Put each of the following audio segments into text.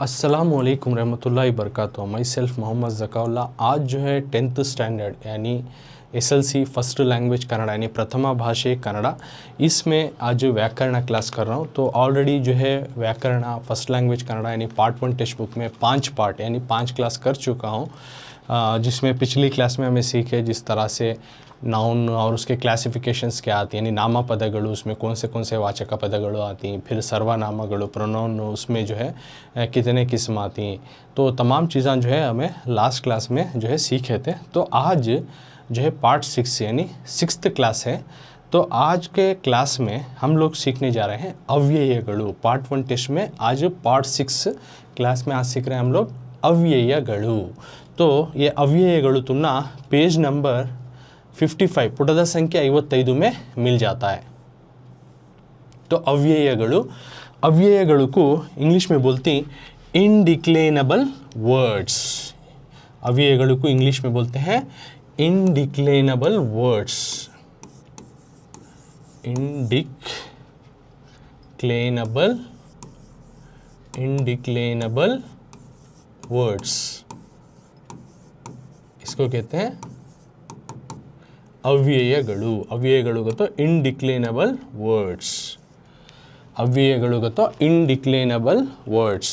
अस्सलामुअलैकुम रहमतुल्लाहि बरकातुहू। My self Mohammad Zakaullah. आज जो है 10th स्टैंडर्ड यानी SLC फर्स्ट लैंग्वेज कन्नड़ा यानी प्रथमा भाषे कन्नड़ा, इसमें आज व्याकरण क्लास कर रहा हूँ। तो ऑलरेडी जो है व्याकरण फर्स्ट लैंग्वेज कन्नड़ा यानी पार्ट 1 टेक्स्ट बुक में 5 पार्ट यानी 5 क्लास कर चुका हूँ, जिसमें पिछली क्लास में हमें सीखे जिस तरह से नाउन और उसके क्लासिफिकेशंस क्या आती हैं, यानी नामपदಗಳು, उसमें कौन से वाचक पदಗಳು आती हैं, फिर सर्वनामಗಳು प्रोनाउन उसमें जो है कितने किस्म आती हैं। तो तमाम चीज़ें जो है हमें लास्ट क्लास में जो है सीखे थे। तो आज जो है पार्ट 6 यानी 6th क्लास है। तो आज के क्लास में हम लोग सीखने जा रहे हैं अव्ययಗಳು। पार्ट 1 टेस्ट में आज पार्ट 6 क्लास में आज सीख रहे हैं हम लोग अव्ययಗಳು। तो ये अव्ययಗಳು तुमना पेज नंबर 55 ಪುಟದ ಸಂಖ್ಯೆ 55 में मिल जाता है। तो अव्ययಗಳು को इंग्लिश में बोलती इनडिक्लेनेबल वर्ड्स। अव्ययಗಳು को इंग्लिश में बोलते हैं इनडिक्लेनेबल वर्ड्स। इनडिक्लेनेबल वर्ड्स इसको कहते हैं अव्ययಗಳು। अव्ययಗಳು ಗೊತ್ತು इनडिक्लेनेबल वर्ड्स। अव्ययಗಳು ಗೊತ್ತು इनडिक्लेनेबल वर्ड्स।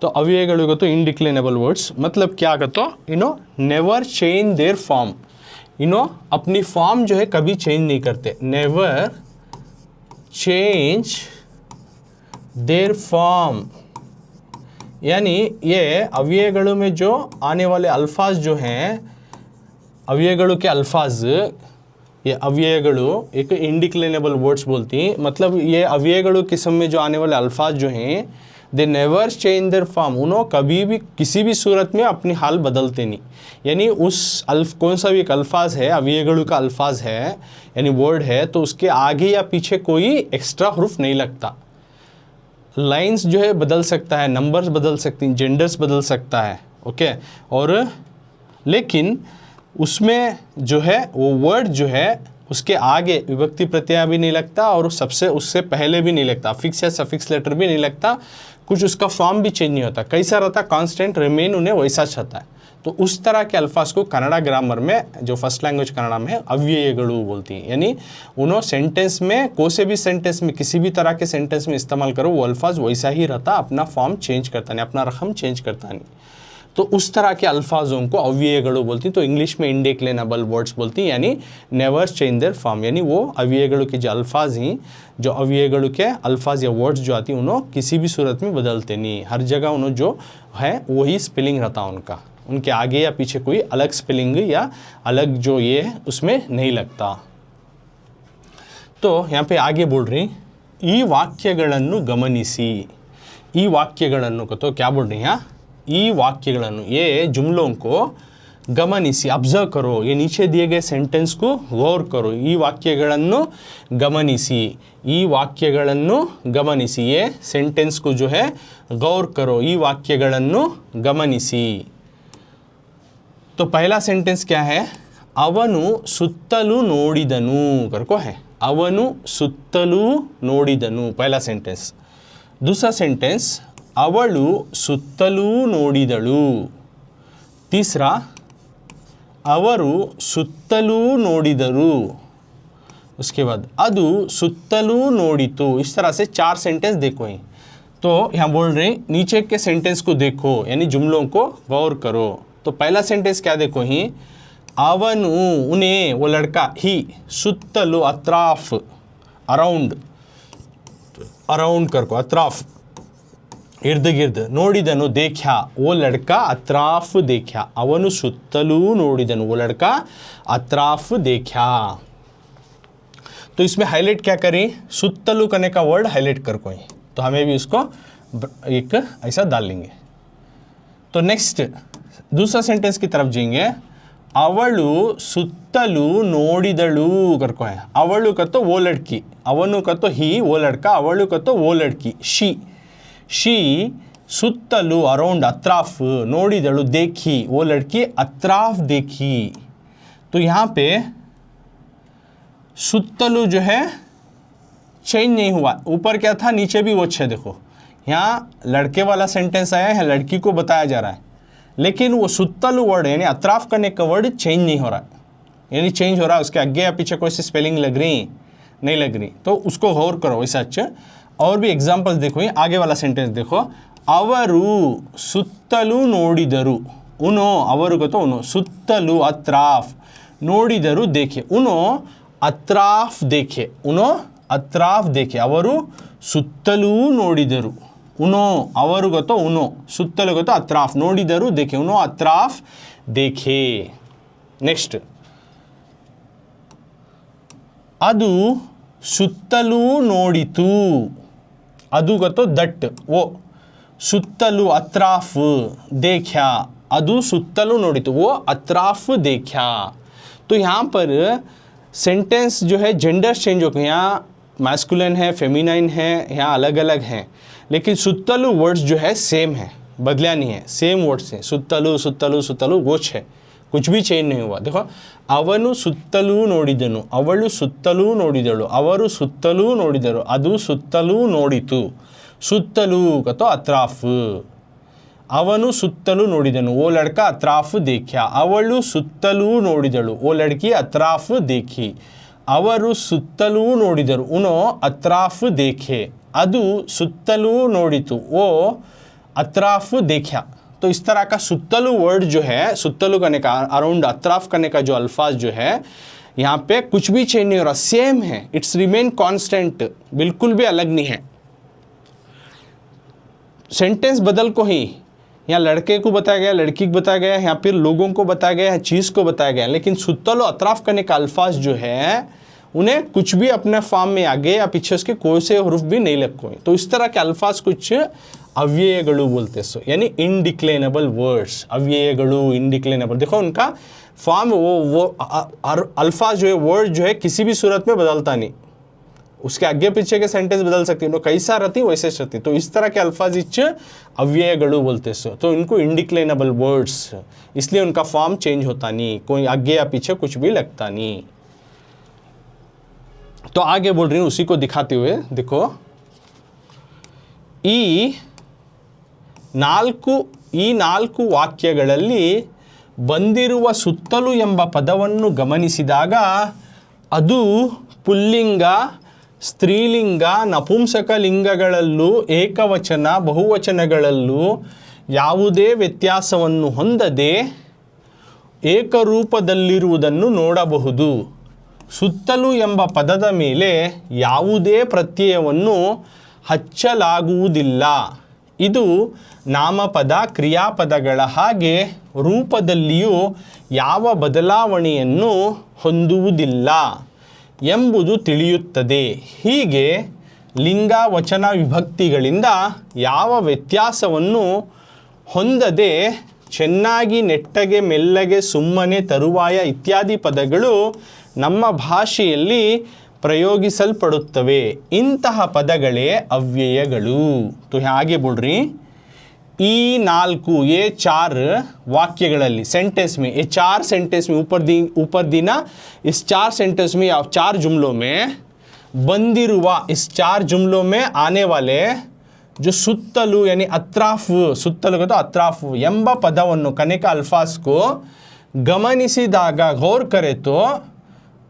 तो अव्ययಗಳು ಗೊತ್ತು इनडिक्लेनेबल वर्ड्स मतलब क्या कहते इनो नेवर चेंज देयर फॉर्म। इनो अपनी फॉर्म जो है कभी चेंज नहीं करते। नेवर चेंज देयर फॉर्म यानी ये अव्ययಗಳು में जो आने वाले अल्फाज जो हैं, अव्ययಗಳು के अल्फाज, ये अव्ययಗಳು एक इनडिक्लेनेबल वर्ड्स बोलती हैं। मतलब ये अव्ययಗಳು किस्म में जो आने वाले अल्फाज जो हैं, they never change their form. उन्होंने कभी भी किसी भी सूरत में अपनी हाल बदलते नहीं। यानी उस कौन सा भी एक अल्फाज है, अव्ययಗಳು का अल्फाज है यानी वर्ड है, तो उसके आगे या पीछे कोई एक्स्ट्रा हरूफ नहीं लगता। लाइंस जो है बदल सकता है, नंबर्स बदल सकती हैं, जेंडर्स बदल सकता है, ओके। और लेकिन उसमें जो है वो वर्ड जो है उसके आगे विभक्ति प्रत्यय भी नहीं लगता और उससे पहले भी नहीं लगता, फिक्स या सफिक्स लेटर भी नहीं लगता, कुछ उसका फॉर्म भी चेंज नहीं होता, कैसा रहता कांस्टेंट रिमेन उन्हें वैसा चाहता है। तो उस तरह के अल्फाज को कन्नड़ा ग्रामर में जो फर्स्ट लैंग्वेज कन्नड़ा में है अव्ययಗಳು बोलती हैं। यानी उन्होंने सेंटेंस में कोई से भी सेंटेंस में किसी भी तरह के सेंटेंस में इस्तेमाल करो, वो अल्फाज वैसा ही रहता, अपना फॉर्म चेंज करता नहीं, अपना रकम चेंज करता नहीं। तो उस तरह के अल्फाजों को अव्ययಗಳು बोलती। तो इंग्लिश में इनडिक्लेनेबल वर्ड्स बोलती यानी नेवर चेंज देयर फॉर्म। यानी वो अव्ययಗಳು के जो अल्फाज हैं, जो अव्ययಗಳು के अल्फाज या वर्ड्स जो आती हैं, उन्होंने किसी भी सूरत में बदलते नहीं। हर जगह उन्होंने जो है वही स्पेलिंग रहता उनका, उनके आगे या पीछे कोई अलग स्पेलिंग या अलग जो ये है उसमें नहीं लगता। तो यहाँ पे आगे बोल रही ಈ ವಾಕ್ಯಗಳನ್ನು ಗಮನಿಸಿ। ಈ ವಾಕ್ಯಗಳನ್ನು को तो क्या बोल रही हैं, ಈ ವಾಕ್ಯಗಳನ್ನು, ये जुमलों को गमनिसी ऑब्जर्व करो। ये नीचे दिए गए सेंटेंस को गौर करो। ಈ ವಾಕ್ಯಗಳನ್ನು गमनिसी, ಈ ವಾಕ್ಯಗಳನ್ನು गमनिसी, ये सेंटेंस को जो है गौर करो। ಈ ವಾಕ್ಯಗಳನ್ನು गमनिसी। तो पहला सेंटेंस क्या है, ಅವನು ಸುತ್ತಲೂ ನೋಡಿದನು करको है, ಅವನು ಸುತ್ತಲೂ ನೋಡಿದನು, पहला सेंटेंस। दूसरा सेंटेंस ಅವಳು ಸುತ್ತಲೂ ನೋಡಿದಳು। तीसरा ಅವರು ಸುತ್ತಲೂ ನೋಡಿದರು। उसके बाद ಅದು ಸುತ್ತಲೂ ನೋಡಿತು। इस तरह से 4 सेंटेंस देखो ही। तो यहाँ बोल रहे हैं नीचे के सेंटेंस को देखो यानी जुमलों को गौर करो। तो पहला सेंटेंस क्या देखो ही, ಅವನು उन्हें वो लड़का, ही ಸುತ್ತಲೂ अतराफ, अराउंड, अराउंड करको अतराफ, इर्द गिर्द, ನೋಡಿದನು देखा, वो लड़का अतराफ देखा। ಅವನು ಸುತ್ತಲೂ ನೋಡಿದನು, वो लड़का अतराफ देखा। तो इसमें हाईलाइट क्या करें, सुत्तलू करने का वर्ड हाईलाइट कर कोई, तो हमें भी उसको एक ऐसा डाल लेंगे। तो नेक्स्ट दूसरा सेंटेंस की तरफ जाएंगे। ಅವಳು ಸುತ್ತಲೂ ನೋಡಿದಳು करको है। ಅವಳು का तो वो लड़की, ಅವನು का तो ही वो लड़का, ಅವಳು का तो वो लड़की शी ಸುತ್ತಲೂ अराउंड अतराफ, ನೋಡಿದಳು देखी, वो लड़की अतराफ देखी। तो यहाँ पे सुत्तलू जो है चेंज नहीं हुआ, ऊपर क्या था नीचे भी वो 6 देखो, यहाँ लड़के वाला सेंटेंस आया है, लड़की को बताया जा रहा है, लेकिन वो सुत्तलु वर्ड यानी अतराफ करने का वर्ड चेंज नहीं हो रहा है, यानी चेंज हो रहा है, उसके आगे या पीछे कोई सी स्पेलिंग लग रही नहीं लग रही, तो उसको गौर करो वैसा। अच्छा, और भी एग्जाम्पल देखो, ये आगे वाला सेंटेंस देखो, अवरु सुत्तलु नोडिदरु, उनो अवरु को तो उनो, सुत्तलु अतराफ, नोडिदरु देखे, उनो अतराफ देखे, उनो अतराफ देखे, अवरु सुत्तलु नोडिदरु, उनो अवरु को तो उनो, सुत्तलु को तो अतराफ, नोडिदरु देखे, उनो अतराफ देखे। नेक्स्ट, अदु सुत्तलु नोडितु, अदु को तो दट, वो सुत्तलु अतराफ देखा, अदु सुत्तलु नोडितु, वो अतराफ देखा। तो यहाँ पर सेंटेंस जो है जेंडर चेंज हो गए, यहाँ मैस्कुलिन है, फेमिनाइन है, यहाँ अलग अलग हैं, लेकिन सुत्तलु वर्ड्स जो है सेम है, बदला नहीं है, सेम वर्ड्स हैं, सुत्तलु सुत्तलु सुत्तलु वोच है, कुछ भी चेंज नहीं हुआ। देखो, ಅವನು ಸುತ್ತಲೂ ನೋಡಿದನು, ಅವಳು ಸುತ್ತಲೂ ನೋಡಿದಳು, ಅವರು ಸುತ್ತಲೂ ನೋಡಿದರು, ಅದು ಸುತ್ತಲೂ ನೋಡಿತು, ಸುತ್ತಲೂ ಕतो ಅತ್ರಾಫ್, ಅವನು ಸುತ್ತಲೂ ನೋಡಿದನು, वो लड़का अतराफ देखा, ಅವಳು ಸುತ್ತಲೂ ನೋಡಿದಳು, वो लड़की अतराफ देखी, ಅವರು ಸುತ್ತಲೂ ನೋಡಿದರು, उनो अतराफ देखे, ಅದು ಸುತ್ತಲೂ ನೋಡಿತು, वो अतराफ देखा। तो इस तरह का सुत्तलु वर्ड जो है, सुत्तलु करने का, अराउंड अतराफ करने का जो अल्फाज जो है, यहाँ पे कुछ भी चेंज नहीं हो रहा, सेम है, इट्स रिमेन कांस्टेंट, बिल्कुल भी अलग नहीं है। सेंटेंस बदल को ही यहाँ लड़के को बताया गया, लड़की को बताया गया, यहाँ फिर लोगों को बताया गया, चीज़ को बताया गया, लेकिन सुत्तलु अतराफ करने का अल्फाज जो है उन्हें कुछ भी अपने फॉर्म में आगे या पीछे उसके कोई से हरूफ भी नहीं लगे। तो इस तरह के अल्फाज कुछ अव्ययगलु बोलते हैं, यानी इनडिक्लेनेबल वर्ड्स, अव्ययगलु इनडिक्लेनेबल। देखो उनका फॉर्म, वो अल्फाज जो है, वर्ड जो है किसी भी सूरत में बदलता नहीं, उसके आगे पीछे के सेंटेंस बदल सकती है, कैसा रहती वैसे रहती। तो इस तरह के अल्फाज इच अव्ययगलु बोलते हैं, तो इनको इनडिक्लेनेबल वर्ड्स, इसलिए उनका फॉर्म चेंज होता नहीं, कोई आगे या पीछे कुछ भी लगता नहीं। तो आगे बोल रही हूँ उसी को दिखाते हुए, देखो, ಈ ನಾಲ್ಕು ವಾಕ್ಯಗಳಲ್ಲಿ ಬಂದಿರುವ ಸುತ್ತಲೂ ಎಂಬ ಪದವನ್ನು ಗಮನಿಸಿದಾಗ ಅದು ಪುಲ್ಲಿಂಗ, ಸ್ತ್ರೀಲಿಂಗ, ನಪುಂಸಕ ಲಿಂಗಗಳಲ್ಲೂ ಏಕವಚನ ಬಹುವಚನಗಳಲ್ಲೂ ಯಾವುದೇ ವ್ಯತ್ಯಾಸವನ್ನು ಹೊಂದದೆ ಏಕರೂಪದಲ್ಲಿರುವುದನ್ನು ನೋಡಬಹುದು. ಸುತ್ತಲೂ ಎಂಬ ಪದದ ಮೇಲೆ ಯಾವುದೇ ಪ್ರತ್ಯಯವನ್ನು ಹಚ್ಚಲಾಗುವುದಿಲ್ಲ. ಇದು ನಾಮಪದ ಕ್ರಿಯಾಪದಗಳ ಹಾಗೆ ರೂಪದಲ್ಲಿಯೂ ಯಾವ ಬದಲಾವಣೆಯನ್ನು ಹೊಂದುವುದಿಲ್ಲ ಎಂಬುದು ತಿಳಿಯುತ್ತದೆ. ಹೀಗೆ ಲಿಂಗ ವಚನ ವಿಭಕ್ತಿಗಳಿಂದ ಯಾವ ವ್ಯತ್ಯಾಸವನ್ನು ಹೊಂದದೆ ಚೆನ್ನಾಗಿ, ನೆಟ್ಟಗೆ, ಮೆಲ್ಲಗೆ, ಸುಮ್ಮನೆ, ತರುವಾಯ ಇತ್ಯಾದಿ ಪದಗಳು ನಮ್ಮ ಭಾಷೆಯಲ್ಲಿ ಪ್ರಯೋಗಿಸಲ್ಪಡುತ್ತವೆ. ಇಂತಹ ಪದಗಳೇ ಅವ್ಯಯಗಳು. तो आगे बोल रही, ಈ ನಾಲ್ಕು, ये चार वाक्यಗಳಲ್ಲಿ, सेंटेंस में, ये चार सेंटेंस में ऊपर दी ना, इस चार सेंटेंस में या चार जुमलों में बंदिरुवा, इस चार जुमलों में आने वाले जो सुत्तलु यानी अत्राफ, सुत्तलु को तो अत्राफ ಎಂಬ ಪದವನ್ನು ಕನೆಕ अल्फाज को गमनिಸಿದಾಗ, गौर करे तो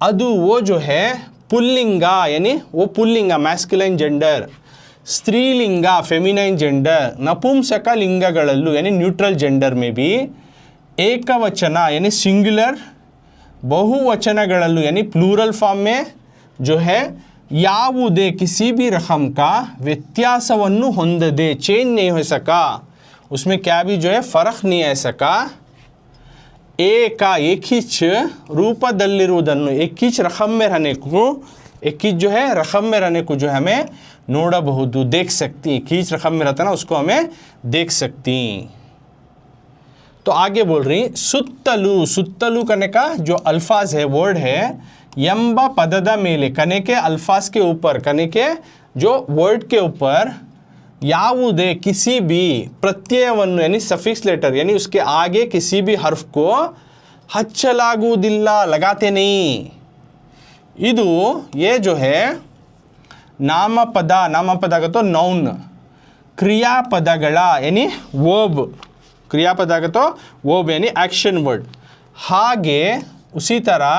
ಅದು वो जो है पुल्लिंगा यानी वो पुल्लिंगा मैस्कुलाइन जेंडर, स्त्रीलिंगा फेमिनाइन जेंडर, नपुंसक लिंगಗಳಲ್ಲೂ यानी न्यूट्रल जेंडर में भी ಏಕವಚನ यानी सिंगुलर, बहुवचनಗಳಲ್ಲೂ यानी प्लूरल फॉर्म में जो है ಯಾವುದೇ किसी भी रकम का व्यत्यासವನ್ನು ಹೊಂದದೆ, चेंज नहीं हो सका, उसमें क्या भी जो है फ़र्क नहीं आ सका, एक ही रूपदಲ್ಲಿರುವುದನ್ನು, एक ही रकम में रहने को, एक ही जो है रकम में रहने को जो है हमें ನೋಡಬಹುದು, देख सकती, एक ही रकम में रहता ना उसको हमें देख सकती। तो आगे बोल रही, सुत्तलु, सुत्तलु करने का जो अल्फाज है, वर्ड है, ಎಂಬ ಪದದ ಮೇಲೆ, कने के अल्फाज के ऊपर, कने के जो वर्ड के ऊपर ಯಾವುದೇ किसी भी ಪ್ರತ್ಯಯವನ್ನು यानी सफिक्स लेटर यानी उसके आगे किसी भी हर्फ को हಚ್ಚಲಾಗುವುದಿಲ್ಲ, लगाते नहीं। ಇದು ये जो है नामपद, नामपद का तो नाउन, ಕ್ರಿಯಾಪದಗಳ यानी वर्ब, क्रियापद तो वर्ब यानी एक्शन वर्ड, ಹಾಗೆ उसी तरह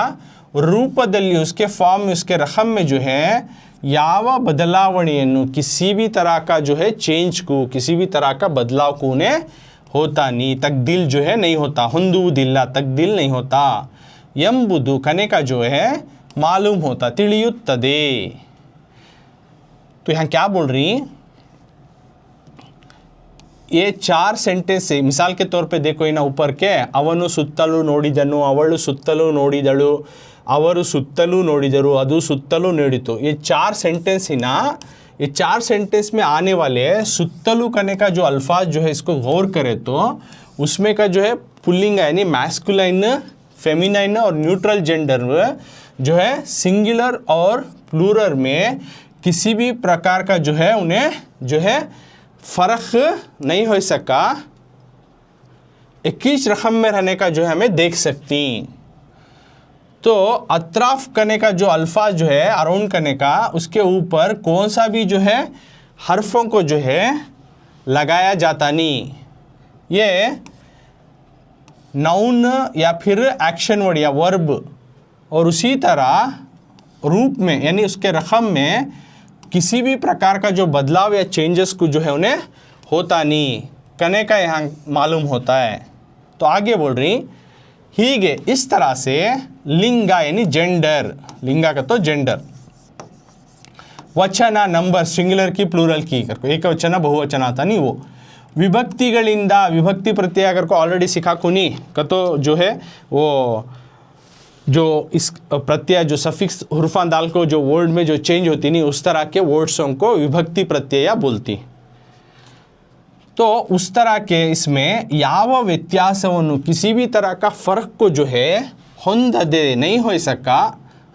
ರೂಪದಲ್ಲಿ उसके फॉर्म में उसके रकम में जो है ಯಾವ ಬದಲಾವಣೆಯನ್ನು किसी भी तरह का जो है चेंज को, किसी भी तरह का बदलाव को उन्हें होता नहीं, तब्दील जो है नहीं होता, ಹೊಂದುವುದಿಲ್ಲ, तब्दील नहीं होता ಎಂಬುದು ಕನೆ का जो है मालूम होता, ತಿಳಿಯುತ್ತದೆ। तो यहाँ क्या बोल रही, ये 4 सेंटेंस से मिसाल के तौर पे देखो ना ऊपर के, ಅವನು ಸುತ್ತಲೂ ನೋಡಿದನು, ಅವಳು ಸುತ್ತಲೂ ನೋಡಿದಳು, ಅವರು ಸುತ್ತಲೂ ನೋಡಿದರು, ಅದು ಸುತ್ತಲೂ ನೋಡಿತು। ये 4 सेंटेंस ही ना, ये 4 सेंटेंस में आने वाले सुत्तलू करने का जो अल्फाज जो है इसको गौर करें तो उसमें का जो है पुल्लिंग यानी मैस्कुलाइन, फेमिनाइन और न्यूट्रल जेंडर जो है सिंगुलर और प्लूरल में किसी भी प्रकार का जो है उन्हें जो है फ़र्क नहीं हो सका, एक ही रकम में रहने का जो है हमें देख सकती। तो अतराफ करने का जो अल्फाज जो है अराउंड करने का, उसके ऊपर कौन सा भी जो है हर्फों को जो है लगाया जाता नहीं, ये नाउन या फिर एक्शन वर्ड या वर्ब, और उसी तरह रूप में यानी उसके रकम में किसी भी प्रकार का जो बदलाव या चेंजेस को जो है उन्हें होता नहीं, कने का यहाँ मालूम होता है। तो आगे बोल रही, ಹೀಗೆ इस तरह से लिंग यानी जेंडर, लिंगा का तो जेंडर, वचन नंबर सिंगुलर की प्लूरल की करको एक वचन बहुवचन आता नहीं, वो विभक्तिಗಳಿಂದ विभक्ति प्रत्यय अगर को ऑलरेडी सिखा कुनी का तो जो है वो जो इस प्रत्यय जो सफिक्स हुर्फान दाल को जो वर्ड में जो चेंज होती नहीं, उस तरह के वर्ड्सों को विभक्ति प्रत्यय बोलती। तो उस तरह के इसमें ಯಾವ ವ್ಯತ್ಯಾಸವನ್ನು किसी भी तरह का फ़र्क को जो है ಹೊಂದದೆ नहीं हो सका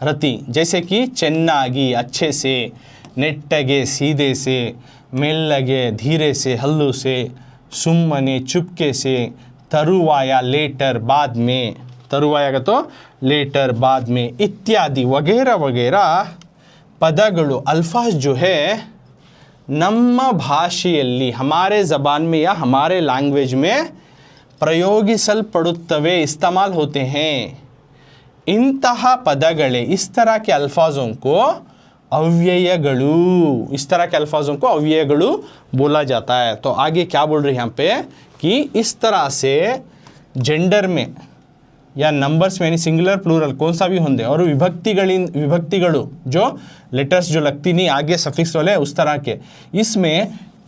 रति, जैसे कि ಚೆನ್ನಾಗಿ अच्छे से, नेट्टगे सीधे से, मेल्लगे धीरे से, हल्लू से, सुम्मने चुपके से, तरुवाया लेटर बाद में, तरुवाया का तो लेटर बाद में, इत्यादि वगैरह वगैरह पदಗಳು अल्फाज जो है ನಮ್ಮ ಭಾಷೆಯಲ್ಲಿ हमारे ज़बान में या हमारे लैंग्वेज में प्रयोगिसल्पಡುತ್ತವೆ, इस्तेमाल होते हैं। इंತಹ पदಗಳೇ, इस तरह के अल्फाजों को अव्ययಗಳು, इस तरह के अल्फाजों को अव्ययಗಳು बोला जाता है। तो आगे क्या बोल रही है यहाँ पे कि इस तरह से जेंडर में या नंबर्स में यानी सिंगुलर प्लूरल कौन सा भी होंगे, और विभक्तिಗಳು जो लेटर्स जो लगती नहीं आगे सफिक्स वाले उस तरह के, इसमें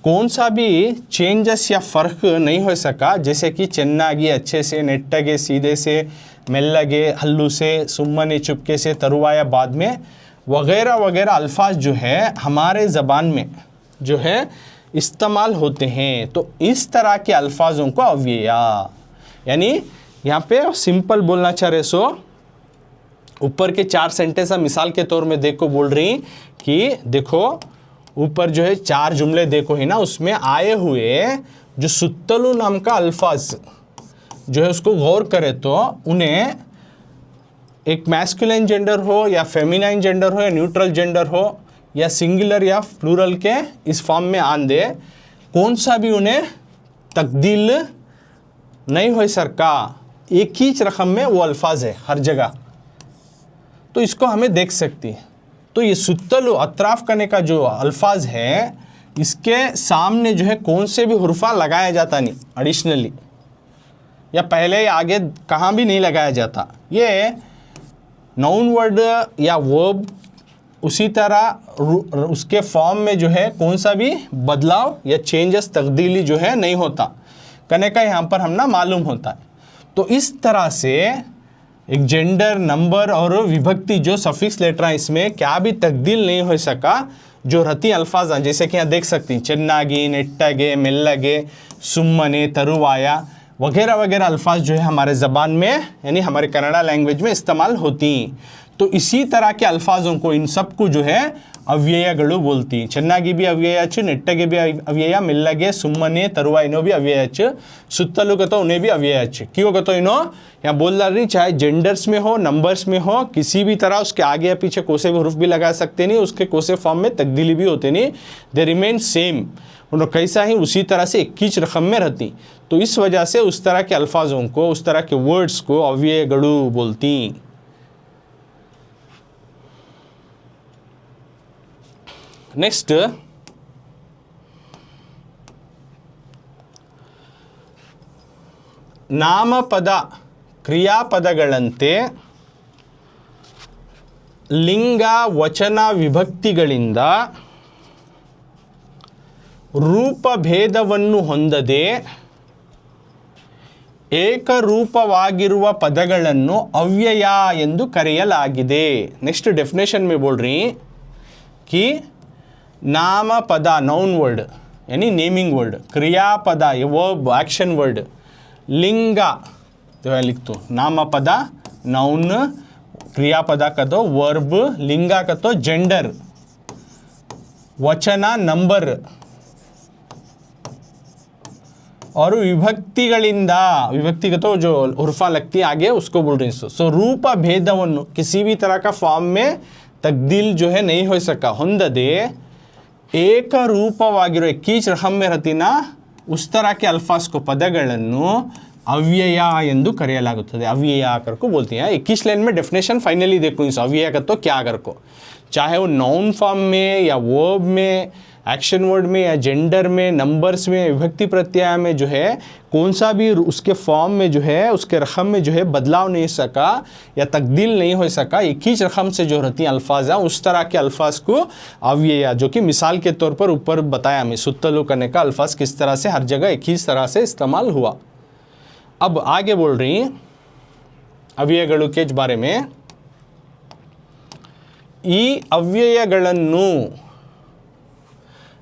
कौन सा भी चेंजेस या फ़र्क नहीं हो सका, जैसे कि ಚೆನ್ನಾಗಿ अच्छे से, नेट्टगे सीधे से, मेल्लगे हल्लू से, सुम्मने चुपके से, तरुवाया बाद में वगैरह वगैरह अल्फाज जो है हमारे ज़बान में जो है इस्तेमाल होते हैं। तो इस तरह के अल्फाजों को अव्यया, यानी यहाँ पे सिंपल बोलना चाह रहे सो ऊपर के 4 सेंटेंस मिसाल के तौर में देखो बोल रही कि देखो ऊपर जो है 4 जुमले देखो है ना, उसमें आए हुए जो सुत्तलू नाम का अल्फाज जो है उसको गौर करें तो उन्हें एक मैस्कुलिन जेंडर हो या फेमिनाइन जेंडर हो या न्यूट्रल जेंडर हो या सिंगुलर या प्लूरल के इस फॉर्म में आन दे, कौन सा भी उन्हें तब्दील नहीं हो सका, एक ही रकम में वो अल्फाज है हर जगह, तो इसको हमें देख सकती है। तो ये सुत्तलू अतराफ करने का जो अल्फाज है, इसके सामने जो है कौन से भी हुर्फा लगाया जाता नहीं एडिशनली, या पहले या आगे कहाँ भी नहीं लगाया जाता। ये नाउन वर्ड या वर्ब, उसी तरह उसके फॉर्म में जो है कौन सा भी बदलाव या चेंजेस तब्दीली जो है नहीं होता, करने का यहाँ पर हम ना मालूम होता है। तो इस तरह से एक जेंडर, नंबर और विभक्ति जो सफिक्स लेटर हैं इसमें क्या भी तब्दील नहीं हो सका, जो रती अल्फाज हैं जैसे कि यहाँ देख सकती हैं ಚೆನ್ನಾಗಿ, नेट्टगे, मेल्लगे, सुम्मने, तरुवाया वगैरह वगैरह अल्फाज जो है हमारे ज़बान में यानी हमारे कन्नड़ा लैंग्वेज में इस्तेमाल होती। तो इसी तरह के अल्फाजों को, इन सब को जो है ಅವ್ಯಯಗಳು बोलती। ಚೆನ್ನಾಗಿ भी ಅವ್ಯಯ अच्छ, नेट्टगे भी ಅವ್ಯಯ, मेल्लगे, सुम्मने, तरुवाया इनो भी ಅವ್ಯಯ अच्छ, सुत्तलू का तो उन्हें भी ಅವ್ಯಯ अच्छ। क्यों का तो इनो यहाँ बोल रही चाहे जेंडर्स में हो, नंबर्स में हो, किसी भी तरह उसके आगे या पीछे कोसे भी हरूफ भी लगा सकते नहीं, उसके कोसे फॉर्म में तब्दीली भी होते नहीं, दे रिमेन सेम। और कैसा ही उसी तरह से एक ही रकम में रहती। तो इस वजह से उस तरह के अल्फाजों को, उस तरह के वर्ड्स को अव्ययगळु बोलती। नेक्स्ट, ನಾಮಪದ ಕ್ರಿಯಾಪದಗಳಂತೆ ಲಿಂಗ ವಚನ ವಿಭಕ್ತಿಗಳಿಂದ ರೂಪಭೇದವನ್ನು ಹೊಂದದೆ ಏಕರೂಪವಾಗಿರುವ ಪದಗಳನ್ನು ಅವ್ಯಯ ಎಂದು ಕರೆಯಲಾಗಿದೆ। नेक्स्ट डेफिनेशन में बोल रही कि नामपद नाउन वर्ड यानी नेमिंग वर्ड, क्रियापद ये वर्ब एक्शन वर्ड, लिंग तो लिख दो, नामपद नाउन, क्रियापद का तो वर्ब, लिंग का तो जेंडर, वचन नंबर और विभक्तिಗಳಿಂದ, विभक्ति का तो जो उर्फा लगती है आगे उसको बोल रही हैं। सो रूप भेदವನ್ನು किसी भी तरह का फॉर्म में तब्दील जो है नहीं हो सका, ಹೊಂದದೆ एक रूपವಾಗಿರೋ कीच रकम में रहती ना उस तरह के अल्फाज को पदಗಳನ್ನು अव्यय ಎಂದು ಕರೆಯಲಾಗುತ್ತದೆ। अव्यय कर को बोलती हैं। 21 लाइन में डेफिनेशन फाइनली देखो इस अव्यय का तो क्या कर को, चाहे वो नाउन फॉर्म में या वर्ब में, एक्शन वर्ड में या जेंडर में, नंबर्स में, विभक्ति प्रत्यय में जो है कौन सा भी उसके फॉर्म में जो है उसके रकम में जो है बदलाव नहीं सका या तब्दील नहीं हो सका, एक ही रकम से जो रहती हैं अल्फाज हैं उस तरह के अल्फाज को अव्यय, जो कि मिसाल के तौर पर ऊपर बताया हमें, सुत्तलू करने का अल्फाज किस तरह से हर जगह एक ही तरह से इस्तेमाल हुआ। अब आगे बोल रही अव्ययಗಳು के बारे में। ಈ ಅವ್ಯಯಗಳನ್ನು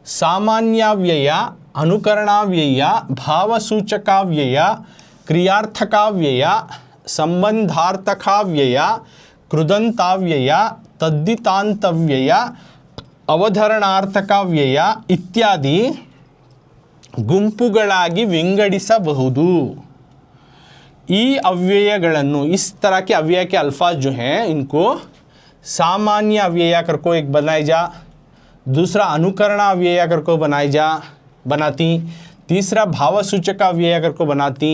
ಸಾಮಾನ್ಯಾವ್ಯಯ, ಅನುಕರಣಾವ್ಯಯ, ಭಾವಸೂಚಕಾವ್ಯಯ, ಕ್ರಿಯಾರ್ಥಕಾವ್ಯಯ, ಸಂಬಂಧಾರ್ಥಕಾವ್ಯಯ, ಕೃದಂತಾವ್ಯಯ, ತದ್ದಿತಾಂತವ್ಯಯ, ಅವಧರಣಾರ್ಥಕಾವ್ಯಯ ಇತ್ಯಾದಿ ಗುಂಪುಗಳಾಗಿ ವಿಂಗಡಿಸಬಹುದು। ಈ ಅವ್ಯಯಗಳನ್ನು, इस तरह के अव्यय के अल्फाज जो हैं इनको सामान्य अव्यय कर को एक बनाई जा, दूसरा अनुकरण अव्यय कर को बनाती, तीसरा भावसूचक अव्यय कर को बनाती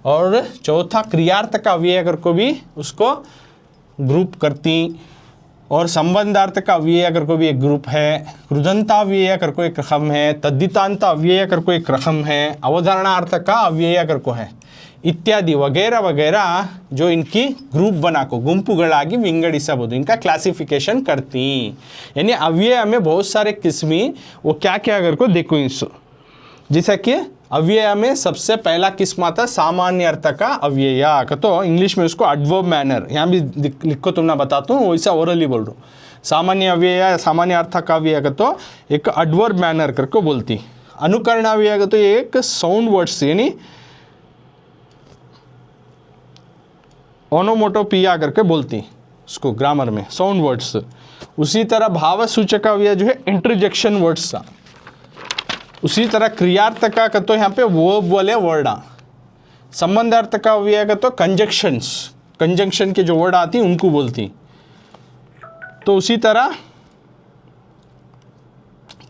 और चौथा क्रियार्थक अव्यय कर को भी उसको ग्रुप करती और संबंधार्थक अव्यय कर को भी एक ग्रुप है, कृदंताव्यय कर को एक रकम है, तद्दितांत अव्यय कर को एक रकम है, अवधारणार्थक अव्यय कर को है इत्यादि वगैरह वगैरह जो इनकी ग्रुप बना को गुंपुಗಳಾಗಿ ವಿಂಗಡಿಸಬಹುದು, इनका क्लासिफिकेशन करती। यानी अव्यय में बहुत सारे किस्में, वो क्या क्या अगर को देखो इस, जैसा कि अव्यय में सबसे पहला किस्म आता सामान्य अर्थ का अव्यय का, तो इंग्लिश में उसको एडवर्ब मैनर, यहाँ भी लिखो तुम ना बताता हूँ वैसा ओरली बोल रहा हूँ। सामान्य अव्यय, सामान्य अर्थ का अव्यय का तो एक एडवर्ब मैनर करके बोलती। अनुकरण अव्यय का तो एक साउंड वर्ड्स यानी ओनोमोटोपिया करके बोलती उसको ग्रामर में, साउंड वर्ड्स। उसी तरह भावसूचक अव्यय जो है इंटरजेक्शन वर्ड्स था। उसी तरह क्रियार्थक का तो यहाँ पे वर्ब वाले वर्ड आ, संबंधार्थक अव्यय का तो कंजक्शंस, कंजंक्शन के जो वर्ड आती उनको बोलती। तो उसी तरह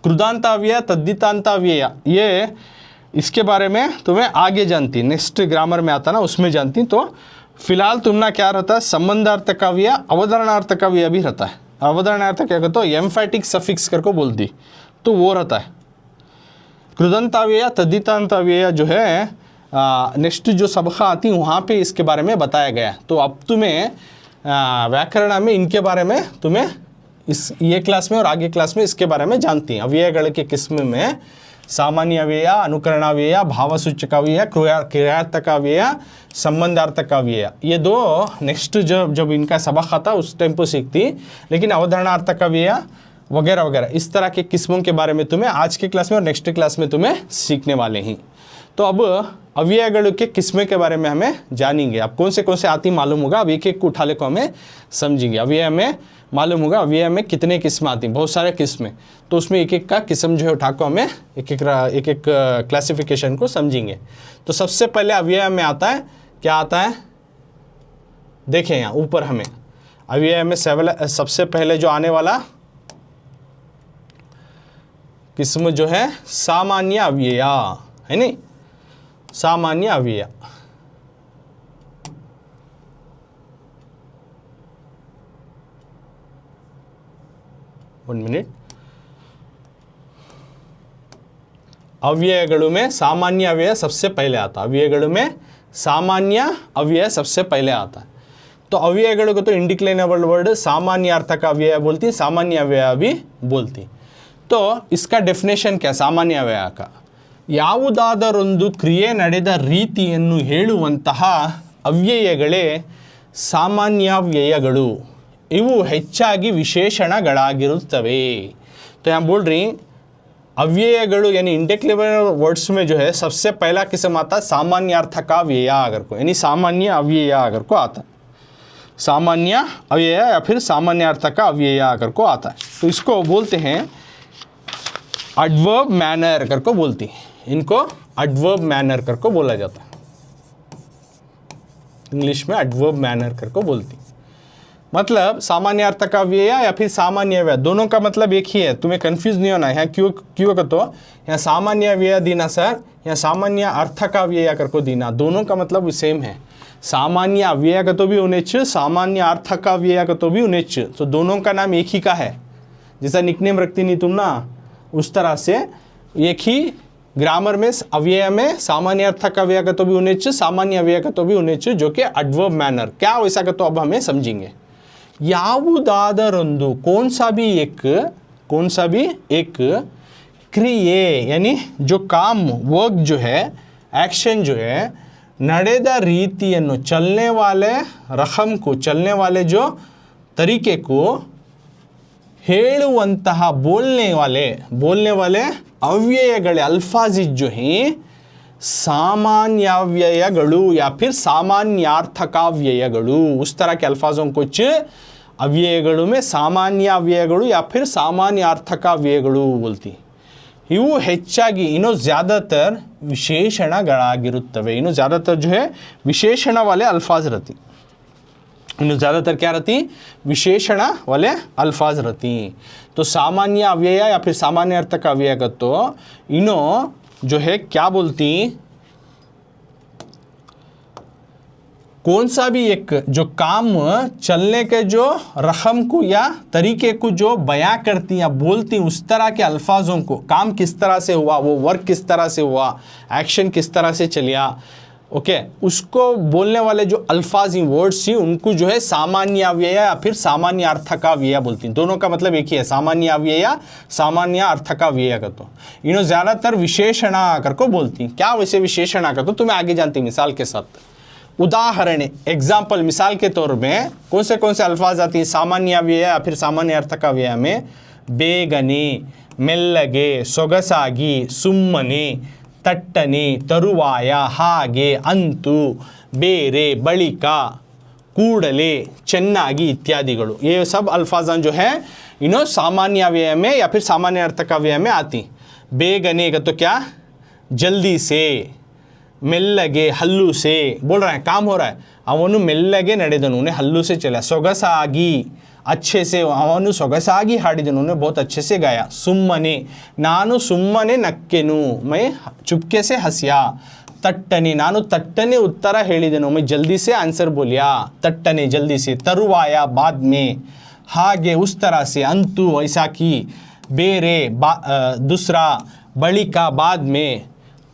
कृदांताव्यय, तद्दितांताव्यय ये इसके बारे में तुम्हें आगे जानती, नेक्स्ट ग्रामर में आता ना उसमें जानती। तो फिलहाल तुमना क्या रहता है, संबंधार्थक अव्यय, अवधारणार्थक अव्यय भी रहता है। अवधारणार्थक क्या कहते हो, एम्फेटिक सफिक्स करके बोलती तो वो रहता है। कृदंताव्यय, तद्दितांताव्यय जो है नेक्स्ट जो सबका आती वहाँ पे इसके बारे में बताया गया। तो अब तुम्हें व्याकरण में इनके बारे में तुम्हें इस ये क्लास में और आगे क्लास में इसके बारे में जानती हैं। अव्ययಗಳ के किस्म में सामान्य अव्यय, अनुकरणाव्यय, भावसूचकाव्यय, क्रियार्थकाव्यय, संबंधार्थकाव्यय, ये दो नेक्स्ट जब इनका सबक आता उस टाइम पर सीखती। लेकिन अवधारणार्थकाव्यय वगैरह वगैरह इस तरह के किस्मों के बारे में तुम्हें आज के क्लास में और नेक्स्ट क्लास में तुम्हें सीखने वाले हैं। तो अब अव्ययಗಳು के किस्में के बारे में हमें जानेंगे। अब कौन से आती मालूम होगा, अब एक एक को उठा ले को हमें समझेंगे। अव्यय में मालूम होगा अव्यय में कितने किस्म आती हैं, बहुत सारे किस्में, तो उसमें एक एक का किस्म जो है उठा को हमें एक एक क्लासिफिकेशन को समझेंगे। तो सबसे पहले अव्यय में आता है, क्या आता है देखें यहाँ ऊपर हमें अव्यय में सबसे पहले जो आने वाला किस्म जो है सामान्य अव्यय है नहीं, सामान्य अव्यय। One minute. अव्ययಗಳು में सामान्य अव्यय सबसे पहले आता है, अव्ययಗಳು में सामान्य अव्यय सबसे पहले आता है। तो अव्ययಗಳು को तो इंडिक्लाइनेबल वर्ड सामान्य अर्थक अव्यय बोलती, सामान्य अव्यय भी बोलती। तो इसका डेफिनेशन क्या सामान्य अव्ಯಯ का? ಯಾವುದಾದರೊಂದು ಕ್ರಿಯೆ ನಡೆದ ರೀತಿಯನ್ನು ಹೇಳುವಂತಹ ಅವ್ಯಯಗಳೇ ಸಾಮಾನ್ಯಾವ್ಯಯಗಳು, ಇವು ಹೆಚ್ಚಾಗಿ ವಿಶೇಷಣಗಳಾಗಿರುತ್ತವೆ। तो यहाँ बोल रही अव्ययಗಳು यानी इंडिक्लाइनेबल वर्ड्स में जो है सबसे पहला किस्म आता है सामान्य अर्थक अव्यय अगर को, यानी सामान्य अव्यय अगर को आता है, सामान्य अव्यय या फिर सामान्य अर्थक अव्यय अगर को आता है। तो इसको बोलते हैं एडवर्ब मैनर कर को बोलती है, इनको एडवर्ब मैनर कर को बोला जाता है, इंग्लिश में एडवर्ब मैनर कर को बोलती। मतलब सामान्य अर्थक अव्यय या फिर सामान्य अव्यय दोनों का मतलब एक ही है, तुम्हें कंफ्यूज नहीं होना है। क्यों क्यों का तो यहाँ सामान्य अव्यय दीना सर, यहाँ सामान्य अर्थक अव्यय कर को दीना, दोनों का मतलब सेम है। सामान्य अव्यय का तो भी उन्हेच, सामान्य अर्थक अव्यय का तो भी उन्हेच, तो दोनों का नाम एक ही का है। जैसा निकनेम रखती नहीं तुम ना, उस तरह से एक ही ग्रामर में अव्यय में सामान्य अर्थक अव्यय का तो भी उन्हेच, सामान्य अव्यय का तो भी उन्हेच, जो कि एडवर्ब मैनर क्या वैसा का तो अब हमें समझेंगे। ಯಾವುದಾದರೊಂದು कौन सा भी एक क्रिये यानी जो काम वर्क जो है, एक्शन जो है, ನಡೆದ ರೀತಿಯನ್ನು चलने वाले रकम को, चलने वाले जो तरीके को ಹೇಳುವಂತಹ बोलने वाले अव्ययगळे अल्फाज जो हैं सामान्याव्ययಗಳು या फिर सामान्यार्थकाव्ययಗಳು, उस तरह के अल्फाजों को कुछ अव्ययಗಳು में सामान्य अव्ययಗಳು या फिर सामान्यार्थकाव्ययಗಳು बोलती। ಇವು ಹೆಚ್ಚಾಗಿ इनो ज़्यादातर विशेषणಗಳಾಗಿರುತ್ತವೆ, इनो ज़्यादातर जो है विशेषण वाले अल्फाज रहती, इनो ज़्यादातर क्या रहती, विशेषण वाले अल्फाज रहती। तो सामान्य अव्यय या फिर सामान्य अर्थक अव्यय का तो इनो जो है क्या बोलती, कौन सा भी एक जो काम चलने के जो रकम को या तरीके को जो बयां करती या बोलती, उस तरह के अल्फाजों को, काम किस तरह से हुआ, वो वर्क किस तरह से हुआ, एक्शन किस तरह से चलिया, ओके, उसको बोलने वाले जो अल्फाज ही वर्ड्स ही उनको जो है सामान्य अव्यय या फिर सामान्य अर्थकाव्यय बोलती हैं। दोनों का मतलब एक ही है, सामान्य अव्यय या सामान्य अर्थकाव्यय का तो इन्हों ज़्यादातर विशेषण आकर को बोलती हैं। क्या वैसे विशेषण आकर तो तुम्हें आगे जानती मिसाल के साथ, उदाहरण एग्जाम्पल मिसाल के तौर में कौन से अल्फाज आती हैं सामान्य अव्यय या फिर सामान्य अर्थकाव्यय में, ಬೇಗನೆ, ಮೆಲ್ಲಗೆ, ಸೊಗಸಾಗಿ, ಸುಮ್ಮನೆ, ತಟ್ಟನೆ, ತರುವಾಯ, ಹಾಗೆ, ಅಂತೂ, ಬೇರೆ, ಬಳಿಕ, ಕೂಡಲೇ, ಚೆನ್ನಾಗಿ इत्यादिಗಳು, ये सब अल्फाज जो है इन्हों सामान्य अव्यय में या फिर सामान्य अर्थकाव्यय में आती। ಬೇಗನೆ का तो क्या, जल्दी से, ಮೆಲ್ಲಗೆ, हल्लू से, बोल रहा है काम हो रहा है, ಅವನು ಮೆಲ್ಲಗೆ ನಡೆದನು, उन्हें हल्लू से चला। ಸೊಗಸಾಗಿ, अच्छे से, ಅವನು ಸೊಗಸಾಗಿ ಹಾಡಿದನು, उन्हें बहुत अच्छे से गाया। ಸುಮ್ಮನೆ, ನಾನು ಸುಮ್ಮನೆ ನಕ್ಕೆನು, मैं चुपके से हंसिया। ತಟ್ಟನೆ, ನಾನು ತಟ್ಟನೆ उत्तर ಹೇಳಿದೆನು, मैं जल्दी से आंसर बोलिया। ತಟ್ಟನೆ जल्दी से, तरुवाय बाद में, ಹಾಗೆ उस तरह से, अंतु ऐसा की, ಬೇರೆ दूसरा, ಬಳಿಕ बाद में,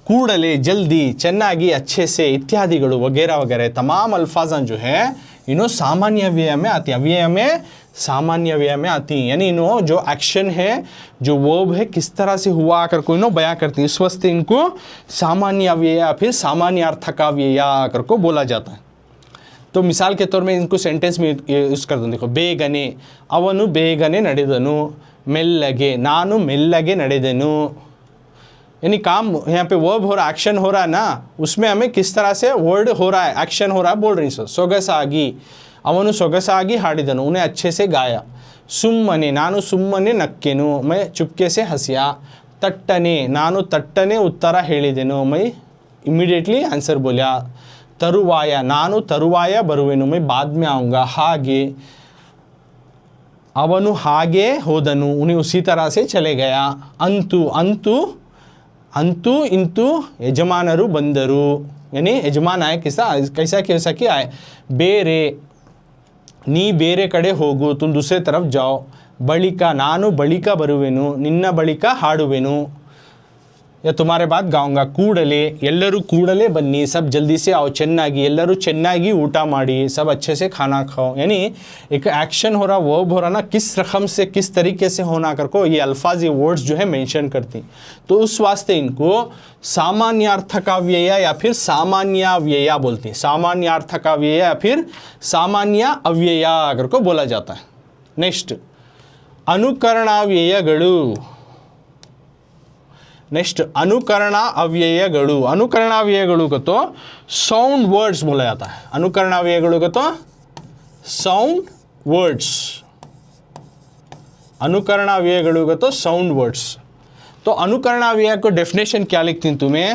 ಕೂಡಲೇ जल्दी, ಚೆನ್ನಾಗಿ अच्छे से इत्यादिಗಳು वगैरह वगैरह तमाम अल्फाज जो है इन्हों सामान्य अव्यय में आती है, अव्यय में सामान्य अव्यय में आती हैं। यानी इन्हों जो एक्शन है, जो वर्ब है, किस तरह से हुआ आकर को इन्हों बयां करती है, इस वास्ते इनको सामान्य अव्यय या फिर सामान्य अर्थकाव्यय आकर को बोला जाता है। तो मिसाल के तौर में इनको सेंटेंस में यूज़ कर दूँ, देखो, ಬೇಗನೆ, ಅವನು ಬೇಗನೆ ನಡೆದನು, ಮೆಲ್ಲಗೆ, ನಾನು ಮೆಲ್ಲಗೆ ನಡೆದೆನು, यानी काम यहाँ पे वर्ब हो रहा है, एक्शन हो रहा है ना, उसमें हमें किस तरह से वर्ड हो रहा है, एक्शन हो रहा है, बोल रही सो। ಸೊಗಸಾಗಿ, ಅವನು ಸೊಗಸಾಗಿ ಹಾಡಿದನು, उन्हें अच्छे से गाया। ಸುಮ್ಮನೆ, ನಾನು ಸುಮ್ಮನೆ ನಕ್ಕೆನು, मैं चुपके से हंसिया। ತಟ್ಟನೆ, ನಾನು ತಟ್ಟನೆ उत्तर ಹೇಳಿದೆನು, मैं इमीडिएटली आंसर बोलिया। ತರುವಾಯ, ನಾನು ತರುವಾಯ ಬರುವೆನು, मैं बाद में आऊँगा। ಹಾಗೆ ಅವನು ಹಾಗೆ ಹೋದನು, उन्हें उसी तरह से चले गया। अंतु अंतु अंतु इंतु यजमानರು ಬಂದರು, यानी यजमान आए, कैसा कैसा कि आए। ಬೇರೆ ನೀ ಬೇರೆ ಕಡೆ ಹೋಗು, तुम दूसरे तरफ जाओ। ಬಳಿಕ ನಾನು ಬಳಿಕ ಬರುವೆನು, ನಿನ್ನ ಬಳಿಕ ಹಾಡುವೆನು, या तुम्हारे बाद गाऊंगा। ಕೂಡಲೇ ಎಲ್ಲರೂ ಕೂಡಲೇ ಬನ್ನಿ, सब जल्दी से आओ। ಚೆನ್ನಾಗಿ ಎಲ್ಲರೂ ಚೆನ್ನಾಗಿ ಊಟ ಮಾಡಿ, सब अच्छे से खाना खाओ। यानी एक एक्शन हो रहा, वर्ब हो रहा ना, किस रकम से किस तरीके से होना कर को ये अल्फाज ये वर्ड्स जो है मेंशन करती। तो उस वास्ते इनको सामान्यार्थकाव्यय या फिर सामान्याव्यय बोलती हैं। सामान्यार्थकाव्यय या फिर सामान्य अव्यय कर को बोला जाता है। नेक्स्ट अनुकरणाव्ययಗಳು। नेक्स्ट अनुकरणा अव्ययಗಳು। अनुकरणाव्ययಗಳು को तो साउंड वर्ड्स बोला जाता है। अनुकरणाव्ययಗಳು को तो साउंड वर्ड्स, अनुकरणाव्ययಗಳು को तो साउंड वर्ड्स। तो अनुकरणाव्यय को डेफिनेशन क्या लिखती हूं तुम्हें,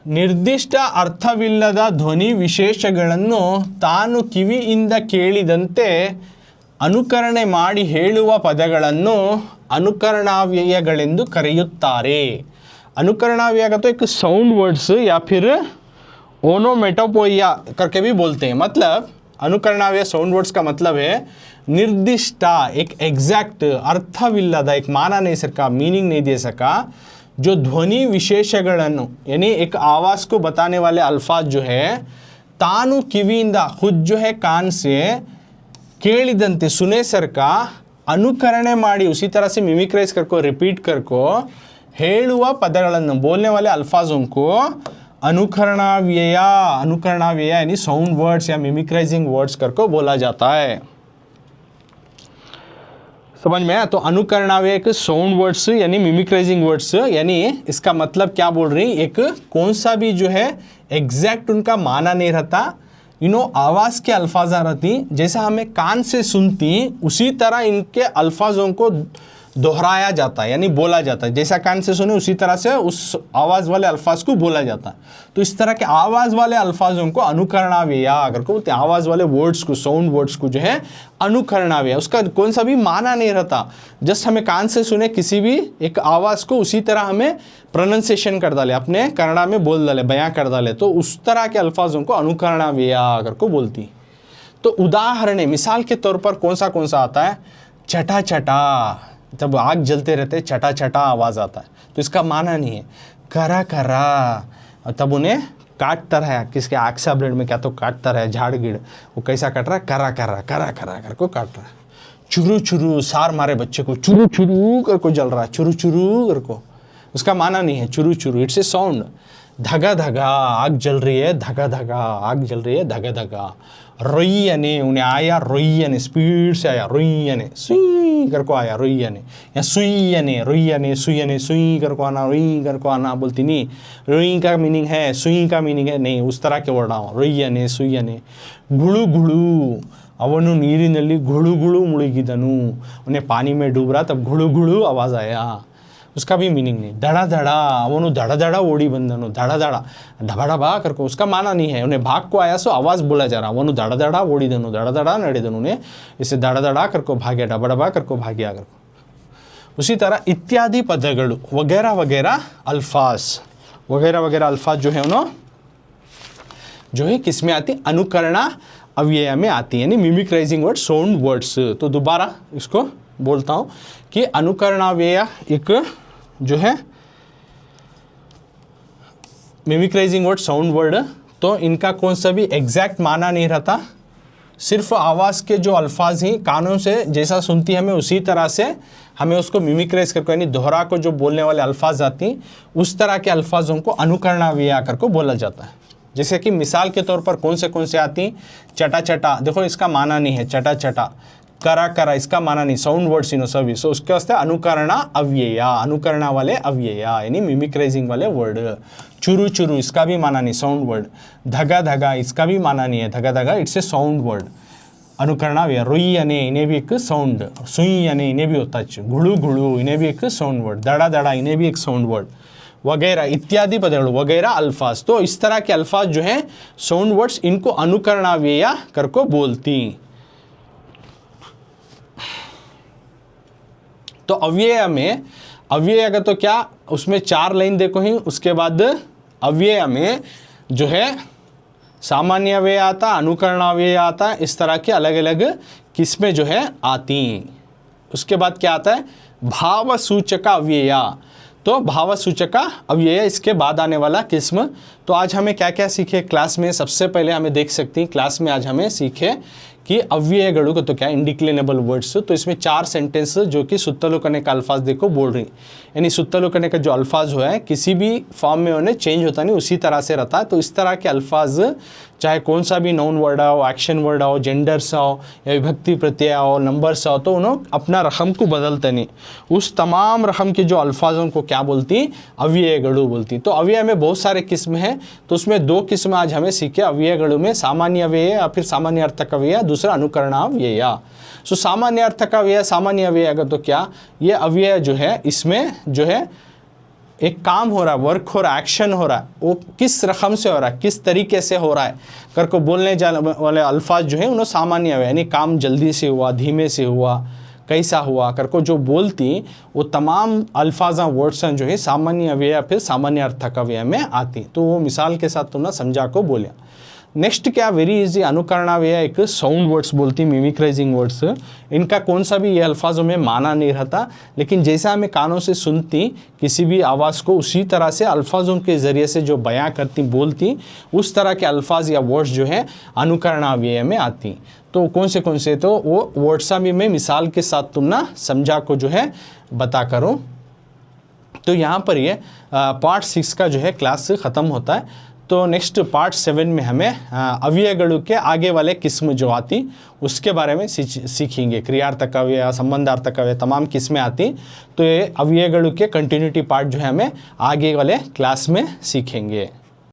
ನಿರ್ದಿಷ್ಟ ಅರ್ಥವಿಲ್ಲದ ಧ್ವನಿ ವಿಶೇಷಗಳನ್ನು ತಾನು ಕಿವಿಯಿಂದ ಕೇಳಿದಂತೆ ಅನುಕರಣೆ ಮಾಡಿ ಹೇಳುವ ಪದಗಳನ್ನು अनुकरणाव्ययगಳೆಂದು ಕರೆಯುತ್ತಾರೆ। अनुकरणाव्यय का तो एक साउंड वर्ड्स या फिर ओनोमेटोपोइया करके भी बोलते हैं। मतलब अनुकरणाव्यय साउंड वर्ड्स का मतलब है निर्दिष्ट, एक एग्जैक्ट, अर्थविಲ್ಲದ, एक माना नहीं सका, मीनिंग नहीं दे सका, जो ध्वनि विशेषಗಳನ್ನು यानी एक आवाज़ को बताने वाले अल्फाज जो है तानु किविंदा खुद जो है कान से ಕೇಳಿದಂತೆ सुने सर का अनुकरणे ಮಾಡಿ उसी तरह से मिमिक्राइज करको रिपीट करको ಹೇಳುವ ಪದಗಳನ್ನು बोलने वाले अल्फाजों को अनुकरणाव्यय, अनुकरणाव्यय यानी साउंड वर्ड्स या मिमिक्राइजिंग वर्ड्स करको बोला जाता है। समझ में आया? तो अनुकरणाव्यय एक साउंड वर्ड्स यानी मिमिक्राइजिंग वर्ड्स, यानी इसका मतलब क्या बोल रही, एक कौन सा भी जो है एग्जैक्ट उनका माना नहीं रहता, आवाज़ के अल्फाज रहती, जैसा हमें कान से सुनती उसी तरह इनके अल्फाजों को दोहराया जाता है, यानी बोला जाता है। जैसा कान से सुने उसी तरह से उस आवाज़ वाले अल्फाज को बोला जाता है। तो इस तरह के आवाज़ वाले अल्फाजों को अनुकरणाव्यय अगर को बोलते हैं। आवाज़ वाले वर्ड्स को, साउंड वर्ड्स को जो है अनुकरणाव्यय, उसका कौन सा भी माना नहीं रहता, जस्ट हमें कान से सुने किसी भी एक आवाज़ को उसी तरह हमें प्रोनाउंसिएशन कर डाले, अपने कन्नड़ा में बोल डाले, बयां कर डाले, तो उस तरह के अल्फाजों को अनुकरणाव्यय अगर को बोलती। तो उदाहरण मिसाल के तौर पर कौन सा आता है, चटा चटा, जब आग जलते रहते चटा चटा आवाज़ आता है, तो इसका माना नहीं है। करा करा, तब उन्हें काटता रहा, किसके आक्सा ब्लेड में क्या तो काटता रहा, झाड़ गिड़, वो कैसा काट रहा है, करा करा करा करा कर को काट रहा है। चुरू चुरू, सार मारे बच्चे को चुरू चुरू कर को जल रहा है, चुरू चुरू कर को, उसका माना नहीं है चुरू चुरू, इट्स ए साउंड। धगा धगा, आग जल रही है, धगा धगा, आग जल रही है, धगा धगा। रोइयने, उन्हें आया रोइयने, स्पीड से आया रोइयने, सुई कर को आया रोइयने, या सुईयने, रोइयने सुईयने, सुई कर को आना, रोई कर को आना बोलती नहीं। रोई का मीनिंग है, सुई का मीनिंग है नहीं, उस तरह के वर्ड आओ, रोइयने सुईयने। गुळु गुळु, ಅವನು ನೀರಿನಲ್ಲಿ गुळु गुळु मुಳುಗಿದನು, उन्हें पानी में डूब रहा तब गुळु गुळु आवाज़ आया, उसका भी मीनिंग नहीं। धड़ा धड़ा, ಅವನು धड़ा धड़ा ओड़ी बंदनु, धड़ा धड़ा ढबा ढबा करको, उसका माना नहीं है। उन्हें भाग को आया सो आवाज़ बोला जा रहा, ಅವನು धड़ा धड़ा ओड़िदनु, धड़ा धड़ा ನಡೆದನು, उन्हें इसे धड़ा धड़ा करको भाग्या, ढबा ढबा करको भाग्या करको। उसी तरह इत्यादि पदಗಳು वगैरह वगैरह अल्फाज, वगैरह वगैरह अल्फाज जो है उन्होंने जो है किस में आती, अनुकरणा अव्यय में आती है, यानी मिमिक्राइजिंग वर्ड, साउंड वर्ड्स। तो दोबारा इसको बोलता हूँ कि अनुकरणाव्यय एक जो है मिमिक्राइजिंग वर्ड, साउंड वर्ड, तो इनका कौन सा भी एग्जैक्ट माना नहीं रहता, सिर्फ आवाज़ के जो अल्फाज ही कानों से जैसा सुनती है हमें उसी तरह से हमें उसको मिमिक्राइज करके, यानी दोहरा को जो बोलने वाले अल्फाज आती उस तरह के अल्फाजों को अनुकरणाव्यय कर को बोला जाता है। जैसे कि मिसाल के तौर पर कौन से आती, चटा चटा, देखो इसका माना नहीं है चटा चटा, करा करा इसका माना नहीं, साउंड वर्ड्स इन सभी, सो उसके वास्ते अनुकरणा अव्यय, अनुकरणा वाले अव्यय यानी मिमिक्राइजिंग वाले वर्ड। चुरू चुरू इसका भी माना नहीं, साउंड वर्ड। धगा धगा इसका भी माना नहीं है, धगा धगा इट्स ए साउंड वर्ड, अनुकरणाव्यय। रोइयने इन्हें भी एक साउंड, सुईयने इन्हें भी होता है, गुळु गुळु इन्हें भी एक साउंड वर्ड, दड़ा दड़ा इन्हें भी एक साउंड वर्ड, वगैरह इत्यादि पदಗಳು वगैरह अल्फाज। तो इस तरह के अल्फाज जो हैं साउंड वर्ड्स, इनको अनुकरणाव्यय कर को बोलती। तो अव्यय का तो क्या, उसमें 4 लाइन देखो ही, उसके बाद अव्यय में जो है सामान्य अव्यय आता, अनुकरण अव्यय आता, इस तरह के अलग अलग किस्में जो है आती। उसके बाद क्या आता है, भावसूचक अव्यय। तो भावसूचक अव्यय इसके बाद आने वाला किस्म। तो आज हमें क्या क्या सीखे क्लास में, सबसे पहले हमें देख सकते हैं क्लास में आज हमें सीखे कि अव्ययಗಳು को तो क्या इंडिक्लिनेबल वर्ड्स। तो इसमें 4 सेंटेंस जो कि सुत्तलु करने का अल्फाज देखो बोल रही, यानी सुत्तलु करने का जो अल्फाज हुआ है किसी भी फॉर्म में उन्हें चेंज होता नहीं, उसी तरह से रहता है। तो इस तरह के अल्फाज चाहे कौन सा भी नाउन वर्ड आओ, एक्शन वर्ड आओ, जेंडर्स आओ या विभक्ति प्रत्यय आओ, नंबर्स आओ, तो उन्होंने अपना रकम को बदलते नहीं। उस तमाम रकम के जो अल्फाजों को क्या बोलती, अव्ययಗಳು बोलती। तो अव्यय में बहुत सारे किस्म हैं, तो उसमें 2 किस्म आज हमें सीखे अव्ययಗಳು में, सामान्य अव्यय या फिर सामान्य अर्थक अव्यय, दूसरा अनुकरण अव्यय। सो सामान्य अर्थक अव्यय, सामान्य अव्यय का तो क्या, ये अव्यय जो है इसमें जो है एक काम हो रहा है, वर्क हो रहा है, एक्शन हो रहा है, वो किस रकम से हो रहा है, किस तरीके से हो रहा है कर को बोलने जाने वाले अल्फाज जो है उन्हें सामान्य अव्यय, यानी काम जल्दी से हुआ, धीमे से हुआ, कैसा हुआ कर को जो बोलती, वो तमाम अल्फाज वर्ड्स जो है सामान्य अव्यय या फिर सामान्य अर्थक अव्यय में आती। तो वो मिसाल के साथ तुमने समझा को बोलिया। नेक्स्ट क्या, वेरी इजी, अनुकरण अव्यय एक साउंड वर्ड्स बोलती, मिमिक्राइजिंग वर्ड्स। इनका कौन सा भी ये अल्फाजों में माना नहीं रहता, लेकिन जैसा हमें कानों से सुनती किसी भी आवाज़ को, उसी तरह से अल्फाजों के ज़रिए से जो बयां करती, बोलती, उस तरह के अल्फाज या वर्ड्स जो है अनुकरण अव्यय में आती। तो कौन से, तो वो वर्ड्स भी मैं मिसाल के साथ तुम ना समझा को जो है बता करो। तो यहाँ पर ये पार्ट 6 का जो है क्लास ख़त्म होता है। तो नेक्स्ट पार्ट 7 में हमें अव्ययಗಳು के आगे वाले किस्म जो आती उसके बारे में सीखेंगे। क्रियार्थक अव्यय, संबंधार्थक अव्यय, तमाम किस्में आती। तो ये अव्ययಗಳು के कंटिन्यूटी पार्ट जो है हमें आगे वाले क्लास में सीखेंगे।